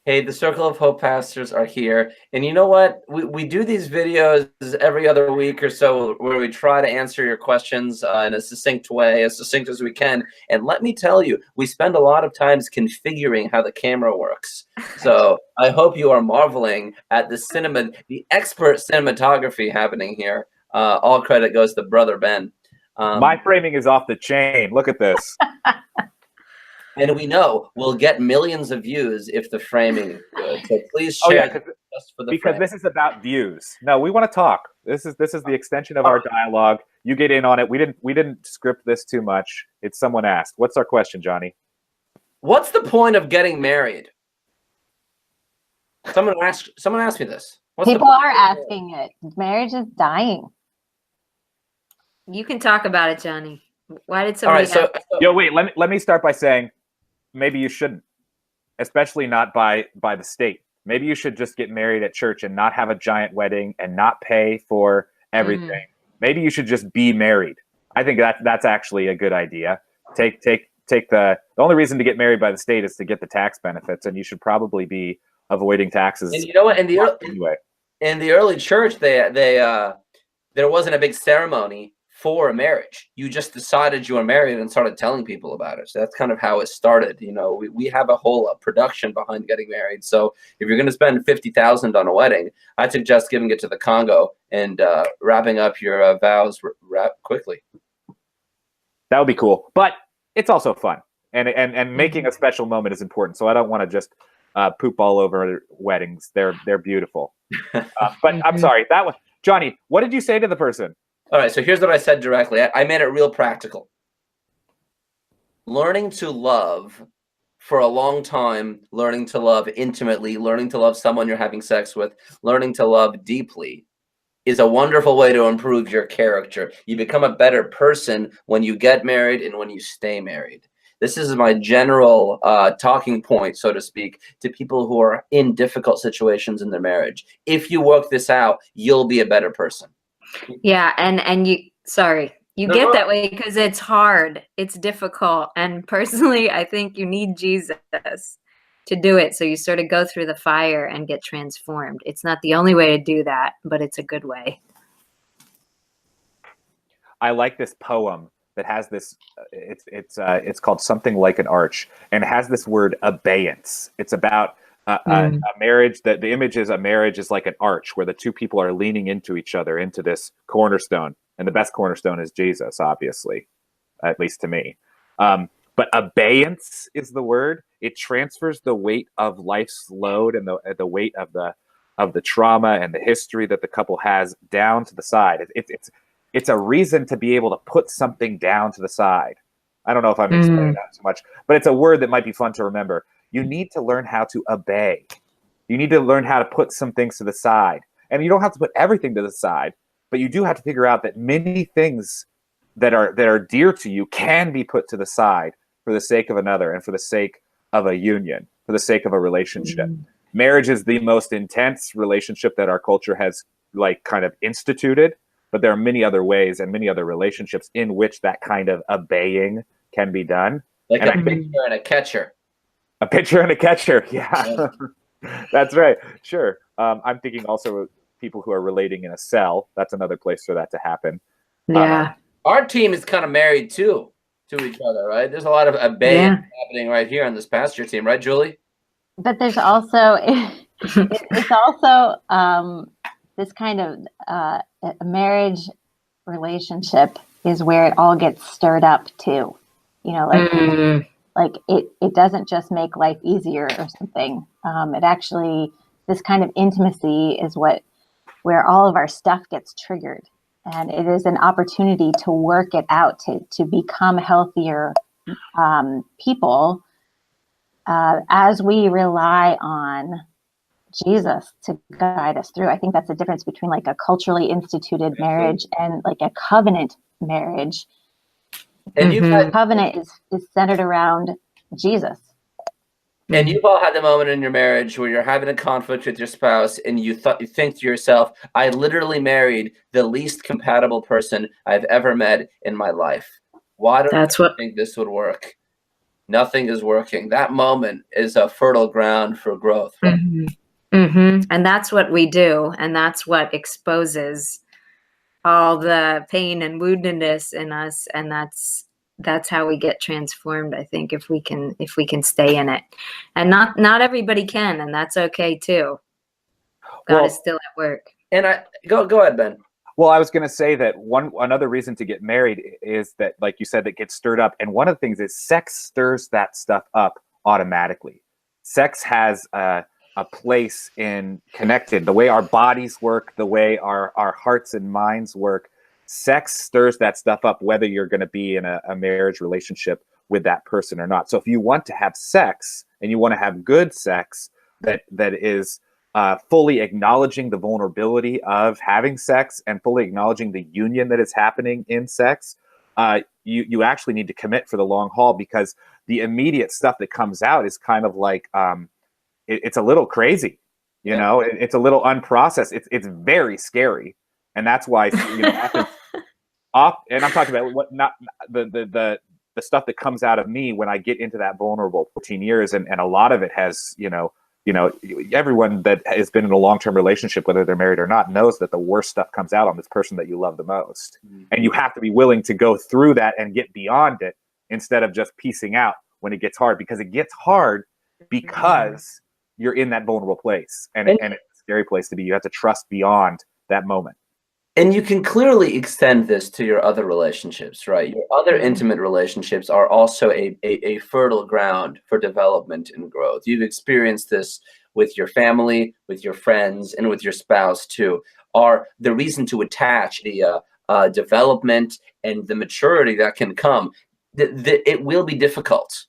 Hey, the Circle of Hope pastors are here. And you know what? We do these videos every other week or so where we try to answer your questions in a succinct way, as succinct as we can. And let me tell you, we spend a lot of times configuring how the camera works. So I hope you are marveling at the expert cinematography happening here. All credit goes to Brother Ben. My framing is off the chain. Look at this. And we know we'll get millions of views if the framing is good. So please share just for the because frame. this is about views. No, we want to talk. This is the extension of our dialogue. You get in on it. We didn't script this too much. It's someone asked. What's our question, Johnny? What's the point of getting married? Someone asked me this. People are asking it. Marriage is dying. You can talk about it, Johnny. Why did somebody ask? Wait, let me start by saying maybe you shouldn't, especially not by the state. Maybe you should just get married at church and not have a giant wedding and not pay for everything. Mm-hmm. Maybe you should just be married. I think that's actually a good idea. Take the only reason to get married by the state is to get the tax benefits, and you should probably be avoiding taxes. And you know what? In the early church, there wasn't a big ceremony for a marriage. You just decided you were married and started telling people about it. So that's kind of how it started. You know, we have a whole production behind getting married. So if you're going to spend $50,000 on a wedding, I'd suggest giving it to the Congo and wrapping up your vows quickly. That would be cool, but it's also fun, and making a special moment is important. So I don't want to just poop all over weddings. They're beautiful. But I'm sorry, that was Johnny. What did you say to the person? All right, so here's what I said directly. I made it real practical. Learning to love for a long time, learning to love intimately, learning to love someone you're having sex with, learning to love deeply is a wonderful way to improve your character. You become a better person when you get married and when you stay married. This is my general talking point, so to speak, to people who are in difficult situations in their marriage. If you work this out, you'll be a better person. Yeah, and you get that way because it's hard, it's difficult, and personally I think you need Jesus to do it, so you sort of go through the fire and get transformed. It's not the only way to do that, but it's a good way. I like this poem that has this it's called Something Like an Arch, and it has this word abeyance. It's about a marriage. That the image is a marriage is like an arch where the two people are leaning into each other, into this cornerstone, and the best cornerstone is Jesus, obviously, at least to me. But abeyance is the word. It transfers the weight of life's load and the weight of the trauma and the history that the couple has down to the side. It's a reason to be able to put something down to the side. I don't know if I'm explaining that too much, but it's a word that might be fun to remember. You need to learn how to obey. You need to learn how to put some things to the side. And you don't have to put everything to the side, but you do have to figure out that many things that are dear to you can be put to the side for the sake of another and for the sake of a union, for the sake of a relationship. Marriage is the most intense relationship that our culture has kind of instituted, but there are many other ways and many other relationships in which that kind of obeying can be done. Like a pitcher and a catcher. A pitcher and a catcher, yeah. That's right, sure. I'm thinking also of people who are relating in a cell. That's another place for that to happen. Yeah. Our team is kind of married too to each other, right? There's a lot of obeying happening right here on this pasture team, right, Julie? But there's also it's also this kind of a marriage relationship is where it all gets stirred up too. You know, like it doesn't just make life easier or something. It actually, this kind of intimacy is where all of our stuff gets triggered. And it is an opportunity to work it out, to become healthier people as we rely on Jesus to guide us through. I think that's the difference between like a culturally instituted marriage and like a covenant marriage. And covenant is centered around Jesus. And you've all had the moment in your marriage where you're having a conflict with your spouse and you think to yourself, I literally married the least compatible person I've ever met in my life. Why don't I think this would work? nothing is working. That moment is a fertile ground for growth. Right? And that's what we do, and that's what exposes all the pain and woundedness in us, and that's how we get transformed, I think, if we can stay in it. And not everybody can, and that's okay too. God is still at work. And go ahead, Ben. Well, I was going to say that another reason to get married is that, like you said, that gets stirred up. And one of the things is sex stirs that stuff up automatically. Sex has a place in connected, the way our bodies work, the way our hearts and minds work. Sex stirs that stuff up, whether you're going to be in a marriage relationship with that person or not. So if you want to have sex and you want to have good sex that is fully acknowledging the vulnerability of having sex and fully acknowledging the union that is happening in sex, you actually need to commit for the long haul, because the immediate stuff that comes out is kind of like, it's a little crazy, you know, it's a little unprocessed. It's very scary. And that's why, you know, and I'm talking about what not the stuff that comes out of me when I get into that vulnerable 14 years. And a lot of it has, you know, everyone that has been in a long-term relationship, whether they're married or not, knows that the worst stuff comes out on this person that you love the most. And you have to be willing to go through that and get beyond it instead of just piecing out when it gets hard, because it gets hard because you're in that vulnerable place, and it's a scary place to be. You have to trust beyond that moment. And you can clearly extend this to your other relationships, right? Your other intimate relationships are also a fertile ground for development and growth. You've experienced this with your family, with your friends, and with your spouse too. Are the reason to attach the development and the maturity that can come. It will be difficult.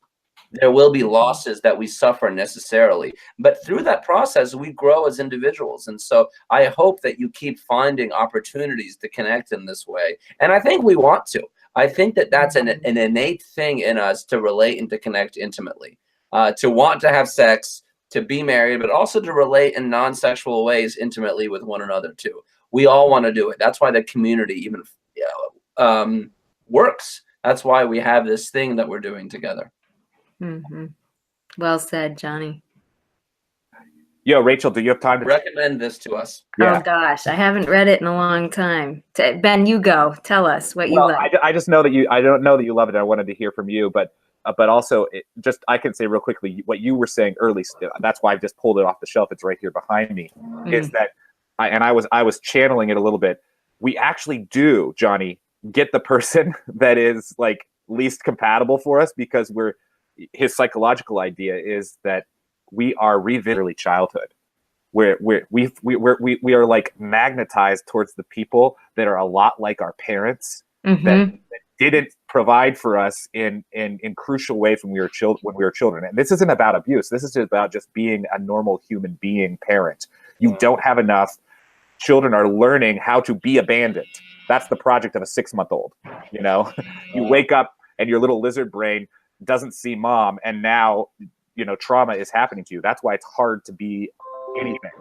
There will be losses that we suffer necessarily, but through that process, we grow as individuals. And so I hope that you keep finding opportunities to connect in this way. And I think we want to. I think that that's an innate thing in us to relate and to connect intimately, to want to have sex, to be married, but also to relate in non-sexual ways intimately with one another too. We all want to do it. That's why the community even works. That's why we have this thing that we're doing together. Well said, Johnny. Yo, Rachel, do you have time to recommend this to us? Yeah. Oh gosh, I haven't read it in a long time. Ben, you go. Tell us what you like. I just know that I don't know that you love it. I wanted to hear from you, but also I can say real quickly what you were saying early. That's why I've just pulled it off the shelf. It's right here behind me. Is that I was channeling it a little bit. We actually do, Johnny, get the person that is like least compatible for us, because his psychological idea is that we are revisiting childhood, where we are like magnetized towards the people that are a lot like our parents, that didn't provide for us in crucial ways when we were children. And this isn't about abuse. This is about just being a normal human being parent. You don't have enough. Children are learning how to be abandoned. That's the project of a 6-month-old. You know, you wake up and your little lizard brain doesn't see mom, and now trauma is happening to you. That's why it's hard to be anything.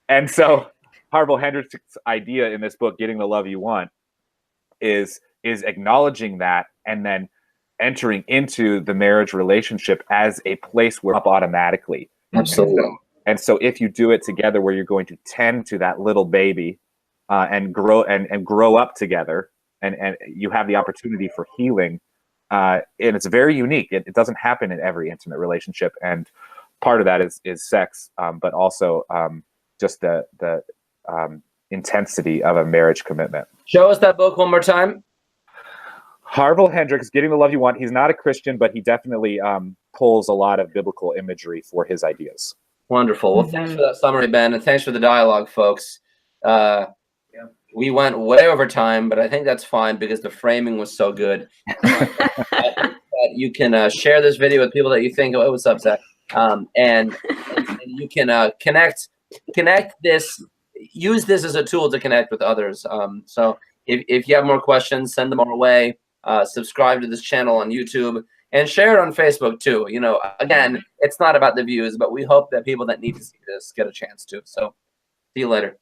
And so Harville Hendrick's idea in this book, Getting the Love You Want, is acknowledging that and then entering into the marriage relationship as a place where up automatically. Absolutely. And so if you do it together, where you're going to tend to that little baby and grow up together, and you have the opportunity for healing. And it's very unique. It doesn't happen in every intimate relationship, and part of that is sex, but also just the intensity of a marriage commitment. Show us that book one more time. Harville Hendrick's Getting the Love You Want. He's not a Christian, but he definitely pulls a lot of biblical imagery for his ideas. Wonderful. Well, thanks for that summary, Ben, and thanks for the dialogue, folks. We went way over time, but I think that's fine because the framing was so good. You can share this video with people that you think, oh, what's up, Zach? And you can connect this, use this as a tool to connect with others. So if you have more questions, send them our way. Subscribe to this channel on YouTube and share it on Facebook too. Again, it's not about the views, but we hope that people that need to see this get a chance to. So see you later.